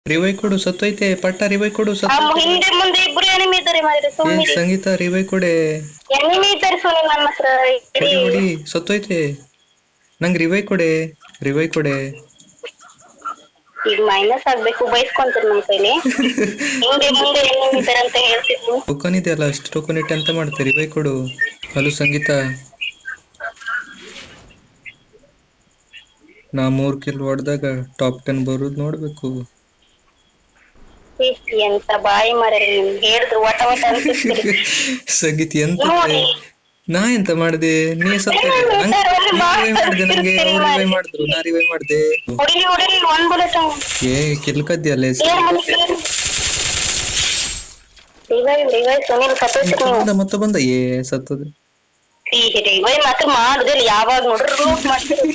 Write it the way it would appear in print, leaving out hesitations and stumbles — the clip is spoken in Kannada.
ರಿವೈ ಕೊಡು ಸತ್ತೋಯ್ತೆ ಪಟ್ಟ ರಿವೈ ಕೊಡು ಆ ಸತ್ತೋಯ್ತೆ. ಹಿಂದೆ ಮುಂದೆ ಇಬ್ರು ಎನಿಮಿ ಇದ್ದಾರೆ ಮಾರ್ರೆ, ಏ ಸುಮ್ನಿರಿ. ಸಂಗೀತ ರಿವೈ ಕೊಡೆ. ಎನಿಮಿ ಇದ್ದಾರೆ ಸುನಿಲ್ ನನ್ನ ಹತ್ರ. ಇಡಿ. ಹೊಡಿ ಹೊಡಿ ಸತ್ತೋಯ್ತೆ. ನಂಗೆ ರಿವೈ ಕೊಡೆ, ರಿವೈ ಕೊಡೆ. ಈಗ ಮೈನಸ್ ಆಗ್ಬೇಕು, ಬೈಸ್ಕೊಂತಾರೆ ನಮ್ ಕೈಲಿ. ಹಿಂದೆ ಮುಂದೆ ಎನಿಮಿ ಇದ್ದಾರೆ ಅಂತ ಹೇಳ್ತಿದ್ವಿ. ಟೋಕನ್ ಇದೆ ಅಲ್ಲ, ಅಷ್ಟು ಟೋಕನ್ ಇಟ್ಟು ಎಂತ ಮಾಡ್ತೆ, ರಿವೈ ಕೊಡು. ಹಲೋ ಸಂಗೀತ, ನಾ 3 ಕಿಲ್ ಹೊಡೆದಾಗ ಟಾಪ್ 10 ಬರುದು ನೋಡ್ಬೇಕು. ಎಂತ ಬಾಯಿ ಮಾರ ಹೇಳಿದ್ರು ವಟ ವಟ ಅನ್ಸಿರ್ತೀರಿ ಸಂಗೀತ ಎಂತ ನೋಡಿ. ನಾ ಎಂತ ಮಾಡ್ದೆ, ನೀ ಸತ್ತ ಮಾಡಿದೆ ನಂಗೆ. ಅವ್ರು ರಿವೈ ಮಾಡಿದ್ರು, ನಾ ರಿವೈ ಮಾಡ್ದೆ. ಹೊಡಿಲಿ ಹೊಡಿಲಿ ಒಂದ್ ಬುಲೆಟ್ ಏ ಕಿಲ್ ಕದ್ದಿಯಲ್ಲೇ. ರಿವೈವ್ ರಿವೈವ್ ಸುನಿಲ್ ಸತ್ತೋಯ್ತು. ಮತ್ತೆ ಬಂದ ಏ ಸತ್ತದ. ರಿವೈವ್ ಮಾತ್ರ ಮಾಡುದಿಲ್ಲ, ಯಾವಾಗ ನೋಡ್ರಿ ಲೂಟ್ ಮಾಡ್ತೀರಿ.